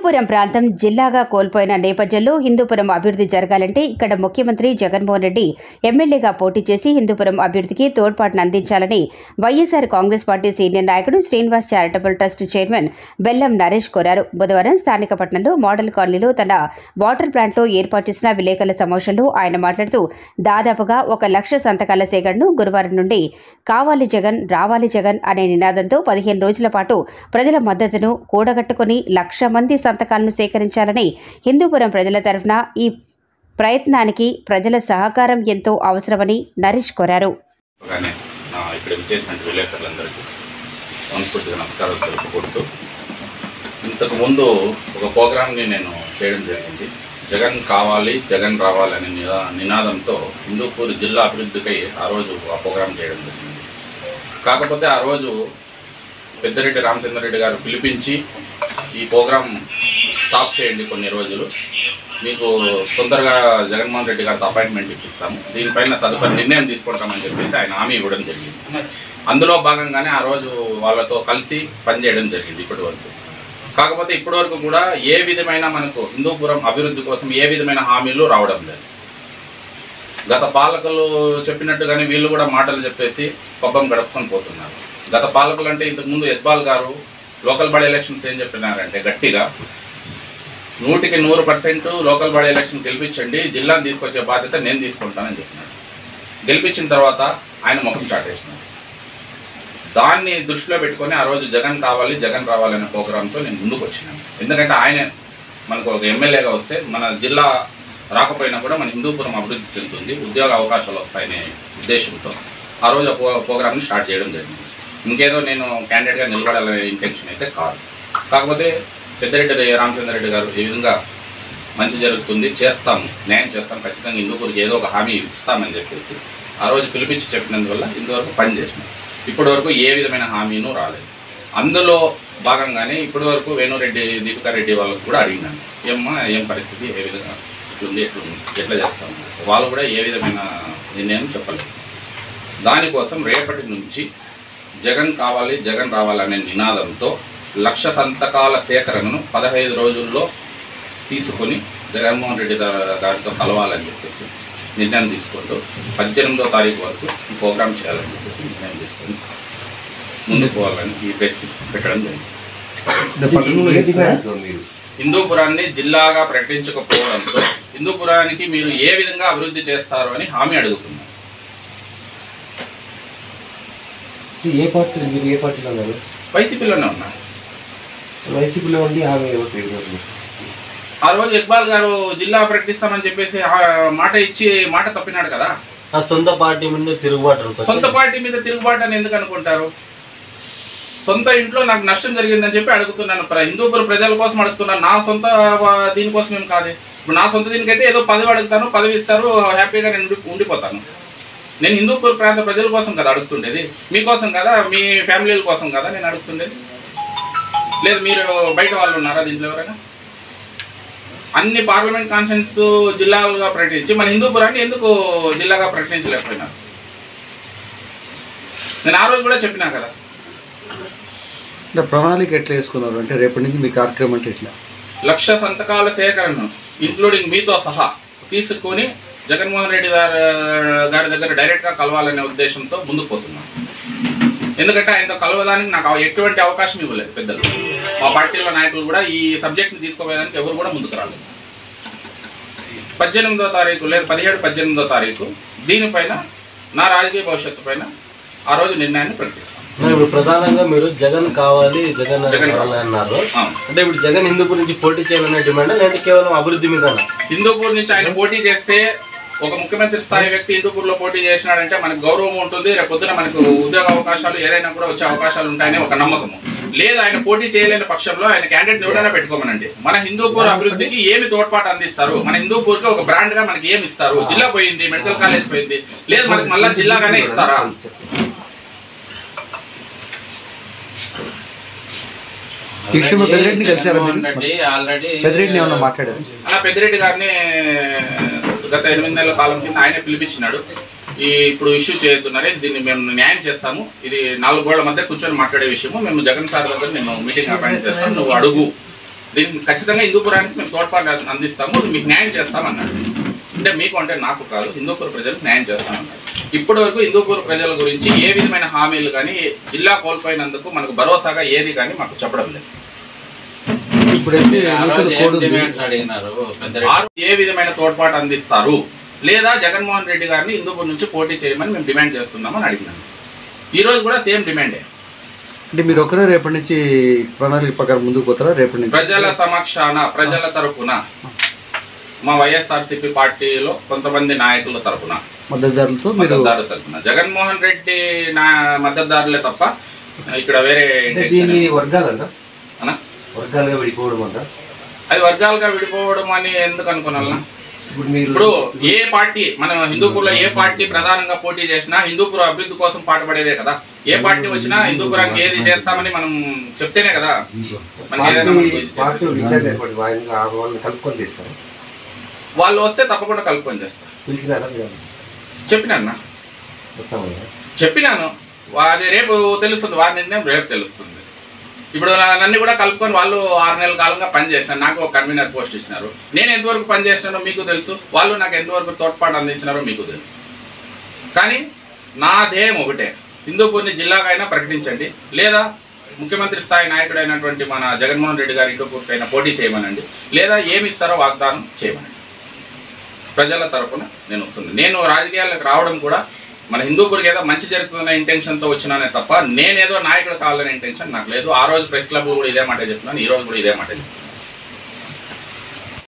హిందూపురం ప్రాంతం జిల్లాగా కోల్పోయిన నేపథ్యంలో హిందూపురం అభివృద్ధి జరగాలంటే ఇక్కడ ముఖ్యమంత్రి జగన్మోహన్ రెడ్డి ఎమ్మెల్యేగా పోటీ చేసి హిందూపురం అభివృద్ధికి తోడ్పాటును అందించాలని వైఎస్ఆర్ కాంగ్రెస్ పార్టీ సీనియర్ నాయకుడు శ్రీనివాస్ చారిటబుల్ ట్రస్ట్ చైర్మన్ బెల్లం నరేష్ కోరారు. బుధవారం స్థానిక పట్టణంలో మోడల్ కాలనీలో తన వాటర్ ప్లాంట్లో ఏర్పాటు చేసిన విలేకరుల సమావేశంలో ఆయన మాట్లాడుతూ దాదాపుగా 1,00,000 సంతకాల సేకరణను గురువారం నుండి కావాలి జగన్ రావాలి జగన్ అనే నినాదంతో 15 రోజుల పాటు ప్రజల మద్దతును కూడగట్టుకుని 1,00,000 మంది సంతకాలను సేకరించాలని హిందూపురం ప్రజల తరఫున ఈ ప్రయత్నానికి ప్రజల సహకారం ఎంతో అవసరమని నరేష్ కోరారు. ఇంతకు ముందు ఒక ప్రోగ్రామ్ని నేను చేయడం జరిగింది. జగన్ కావాలి జగన్ రావాలి అనే నినాదంతో హిందూపూర్ జిల్లా అభివృద్ధికై ఆ రోజు ఆ ప్రోగ్రాం చేయడం జరిగింది. కాకపోతే ఆ రోజు పెద్దిరెడ్డి రామచంద్రరెడ్డి గారు పిలిపించి ఈ ప్రోగ్రాం స్టాప్ చేయండి కొన్ని రోజులు, మీకు తొందరగా జగన్మోహన్ రెడ్డి గారితో అపాయింట్మెంట్ ఇప్పిస్తాము, దీనిపైన తదుపరి నిర్ణయం తీసుకుంటామని చెప్పేసి ఆయన హామీ ఇవ్వడం జరిగింది. అందులో భాగంగానే ఆ రోజు వాళ్ళతో కలిసి పనిచేయడం జరిగింది ఇప్పటి వరకు. కాకపోతే ఇప్పటి వరకు కూడా ఏ విధమైన మనకు హిందూపురం అభివృద్ధి కోసం ఏ విధమైన హామీలు రావడం లేదు. గత పాలకులు చెప్పినట్టుగానే వీళ్ళు కూడా మాటలు చెప్పేసి పబ్బం గడుపుకొని పోతున్నారు. గత పాలకులు అంటే ఇంతకుముందు యజ్బాల్ గారు లోకల్ బాడీ ఎలక్షన్స్ ఏం చెప్పినారంటే గట్టిగా 100% లోకల్ బాడీ ఎలక్షన్ గెలిపించండి, జిల్లాను తీసుకొచ్చే బాధ్యత నేను తీసుకుంటానని చెప్పినాడు. గెలిపించిన తర్వాత ఆయన ముఖం చాటేసినాడు. దాన్ని దృష్టిలో పెట్టుకొని ఆ రోజు జగన్ కావాలి జగన్ రావాలనే ప్రోగ్రాంతో నేను ముందుకు వచ్చినాను. ఎందుకంటే ఆయన మనకు ఒక ఎమ్మెల్యేగా వస్తే మన జిల్లా రాకపోయినా కూడా మన హిందూపురం అభివృద్ధి చెందుతుంది, ఉద్యోగ అవకాశాలు వస్తాయనే ఉద్దేశంతో ఆ రోజు ప్రోగ్రామ్ని స్టార్ట్ చేయడం జరిగింది. ఇంకేదో నేను క్యాండిడేట్గా నిలబడాలనే ఇంటెన్షన్ అయితే కాదు. కాకపోతే పెద్దిరెడ్డి రామచంద్రరెడ్డి గారు ఈ విధంగా మంచి జరుగుతుంది, చేస్తాము, న్యాయం చేస్తాం, ఖచ్చితంగా హిందూపూర్కి ఏదో ఒక హామీ ఇస్తామని చెప్పేసి ఆ రోజు పిలిపించి చెప్పినందువల్ల ఇంతవరకు పనిచేసినాం. ఇప్పటి వరకు ఏ విధమైన హామీను రాలేదు. అందులో భాగంగానే ఇప్పటి వరకు వేణురెడ్డి దీపికారెడ్డి వాళ్ళకు కూడా అడిగినాను, ఏం పరిస్థితి, ఏ విధంగా ఇట్లుంది ఎట్లా చేస్తాము, వాళ్ళు కూడా ఏ విధమైన నిర్ణయం చెప్పలేదు. దానికోసం రేపటి నుంచి జగన్ కావాలి జగన్ రావాలనే నినాదంతో 1,00,000 సంతకాల సేకరణను 15 రోజుల్లో తీసుకొని జగన్మోహన్ రెడ్డి గారితో కలవాలని చెప్పేసి నిర్ణయం తీసుకుంటూ 18వ తారీఖు వరకు ఈ ప్రోగ్రాం చేయాలని చెప్పేసి నిర్ణయం తీసుకొని ముందుకు పోవాలని ఈ ప్రెస్ పెట్టడం జరిగింది. హిందూపురాన్ని జిల్లాగా ప్రకటించకపోవడంతో హిందూపురానికి మీరు ఏ విధంగా అభివృద్ధి చేస్తారు అని హామీ అడుగుతున్నారు. ఏ పార్టీ మీరు ఏ పార్టీలో ఉన్నారు? వైసీపీలోనే ఉన్నారు. వైసీపీలో ఉండి హామీ ఆ రోజు ఇక్బాల్ గారు జిల్లా ప్రకటిస్తామని చెప్పేసి మాట ఇచ్చి మాట తప్పినాడు కదా. సొంత పార్టీ మీద తిరుగుబాటు, సొంత పార్టీ మీద తిరుగుబాటు అని ఎందుకు అనుకుంటారు? సొంత ఇంట్లో నాకు నష్టం జరిగిందని చెప్పి అడుగుతున్నాను, హిందూపురం ప్రజల కోసం అడుగుతున్నాను, నా సొంత దీనికోసం ఏం కాదు. ఇప్పుడు నా సొంత దీనికైతే ఏదో పదవి అడుగుతాను, పదవి ఇస్తారు, హ్యాపీగా నేను ఉండిపోతాను. నేను హిందూపూర్ ప్రాంత ప్రజల కోసం కదా అడుగుతుండేది, మీకోసం కదా, మీ ఫ్యామిలీల కోసం కదా నేను అడుగుతుండేది. లేదు మీరు బయట వాళ్ళు ఉన్నారా దీంట్లో ఎవరైనా? అన్ని పార్లమెంట్ కాన్స్టిట్యూన్స్ జిల్లాలుగా ప్రకటించి మన హిందూపురాన్ని ఎందుకు జిల్లాగా ప్రకటించలేకపోయినారు? నేను ఆ రోజు కూడా చెప్పినా కదా. ప్రణాళిక ఎట్లా వేసుకున్నారు అంటే రేపటి నుంచి మీ కార్యక్రమం అంటే ఎట్లా? 1,00,000 సంతకాల సేకరణను ఇంక్లూడింగ్ మీతో సహా తీసుకొని జగన్మోహన్ రెడ్డి గారి దగ్గర డైరెక్ట్గా కలవాలనే ఉద్దేశంతో ముందుకు పోతున్నాను. ఎందుకంటే ఆయనతో కలవడానికి నాకు ఎటువంటి అవకాశం ఇవ్వలేదు పెద్దలు. మా పార్టీలో నాయకులు కూడా ఈ సబ్జెక్ట్ని తీసుకోపోయేదానికి ఎవరు కూడా ముందుకు రాలేదు. 18వ తారీఖు లేదా 17-18వ తారీఖు దీనిపైన నా రాజకీయ భవిష్యత్తు పైన ఆ రోజు నిర్ణయాన్ని ప్రకటిస్తాను. ఇప్పుడు ప్రధానంగా మీరు జగన్ కావాలి జగన్ అన్నారు అంటే ఇప్పుడు జగన్ హిందూపూర్ నుంచి పోటీ చేయాలనే డిమాండ్ లేదంటే కేవలం అభివృద్ధి మీద? హిందూపూర్ నుంచి ఆయన పోటీ చేస్తే ఒక ముఖ్యమంత్రి స్థాయి వ్యక్తి హిందూపూర్లో పోటీ చేసినాడంటే మనకు గౌరవం ఉంటుంది, రేపు పొద్దున మనకు ఉద్యోగ అవకాశాలు ఏదైనా కూడా వచ్చే అవకాశాలు ఉంటాయని ఒక నమ్మకము. లేదు ఆయన పోటీ చేయలేని పక్షంలో ఆయన క్యాండిడేట్ ఎవరైనా పెట్టుకోమనండి. మన హిందూపూర్ అభివృద్ధికి ఏమి తోడ్పాటు అందిస్తారు, మన హిందూపూర్కి ఒక బ్రాండ్ గా మనకి ఏమి ఇస్తారు? జిల్లా పోయింది, మెడికల్ కాలేజ్ పోయింది, లేదు మనకి మళ్ళీ జిల్లాగానే ఇస్తారా? పెద్దిరెడ్డి గారిని గత 8 నెలల కాలం కింద ఆయనే పిలిపించినాడు. ఇప్పుడు ఇష్యూ చేయొద్దు నరేష్, దీన్ని మేము న్యాయం చేస్తాము, ఇది 4 గోళ్ల మధ్య కూర్చొని మాట్లాడే విషయము, మేము జగన్ సార్ దగ్గర నేను మీటింగ్ అపాయింట్ చేస్తాను, నువ్వు అడుగు దీనికి ఖచ్చితంగా హిందూపురానికి మేము తోడ్పాటు అందిస్తాము, మీకు న్యాయం చేస్తామన్నాడు. అంటే మీకు అంటే నాకు కాదు, హిందూపూర్ ప్రజలకు న్యాయం చేస్తామన్నాడు. ఇప్పటి వరకు హిందూపూర్ ప్రజల గురించి ఏ విధమైన హామీలు కానీ, జిల్లా కోల్పోయినందుకు మనకు భరోసాగా ఏది కానీ మాకు చెప్పడం లేదు. ఏ విధమైన తోడ్పాటు అందిస్తారు, లేదా జగన్మోహన్ రెడ్డి గారిని హిందూపూర్ నుంచి పోటీ చేయమని మేము డిమాండ్ చేస్తున్నామని అడిగినాము. ఈరోజు కూడా సేమ్ డిమాండే. అంటే మీరు ఒకరే రేపటి నుంచి ప్రణాళిక ప్రకారం ముందుకు పోతారా? రేపటి నుంచి ప్రజల సమక్షాన, ప్రజల తరపున, మా వైఎస్ఆర్సీపీ పార్టీలో కొంతమంది నాయకుల తరపున, మద్దతుదారులతో మద్దతుదారుల తరపున, జగన్మోహన్ రెడ్డి మద్దతుదారులే తప్ప ఇక్కడ వేరే వర్గాలుగా విడిపోవడం అంట. అది వర్గాలుగా విడిపోవడం అని ఎందుకు అనుకున్నా? ఇప్పుడు ఏ పార్టీ, మనం హిందూపూర్లో ఏ పార్టీ ప్రధానంగా పోటీ చేసినా హిందూపూర్ అభివృద్ధి కోసం పాటుపడేదే కదా. ఏ పార్టీ వచ్చినా హిందూపురానికి ఏది చేస్తామని మనం చెప్తేనే కదా మనకి ఏదైనా. వాళ్ళు వస్తే తప్పకుండా కలుపుకొని చేస్తారు. చెప్పినాను, అది రేపు తెలుస్తుంది, వారి నిర్ణయం రేపు తెలుస్తుంది. ఇప్పుడు నన్ను కూడా కలుపుకొని వాళ్ళు 6 నెలల కాలంగా పనిచేసినారు, నాకు ఒక కన్వీనర్ పోస్ట్ ఇచ్చినారు. నేను ఎంతవరకు పనిచేసినానో మీకు తెలుసు, వాళ్ళు నాకు ఎంతవరకు తోడ్పాటు అందించినారో మీకు తెలుసు. కానీ నా ధ్యేయం ఒకటే, హిందూపూర్ని జిల్లాకైనా ప్రకటించండి, లేదా ముఖ్యమంత్రి స్థాయి నాయకుడైనటువంటి మన జగన్మోహన్ రెడ్డి గారి హిందూపూర్కైనా పోటీ చేయమనండి, లేదా ఏమి ఇస్తారో వాగ్దానం చేయమనండి. ప్రజల తరపున నేను వస్తుంది. నేను రాజకీయాలకు రావడం కూడా మన హిందూపూర్కి ఏదో మంచి జరుగుతున్న ఇంటెన్షన్తో వచ్చినానే తప్ప నేనేదో నాయకుడు కావాలనే ఇంటెన్షన్ నాకు లేదు. ఆ రోజు ప్రెస్ క్లబ్ కూడా ఇదే మాట చెప్తున్నాను, ఈ రోజు కూడా ఇదే మాట చెప్తున్నాను.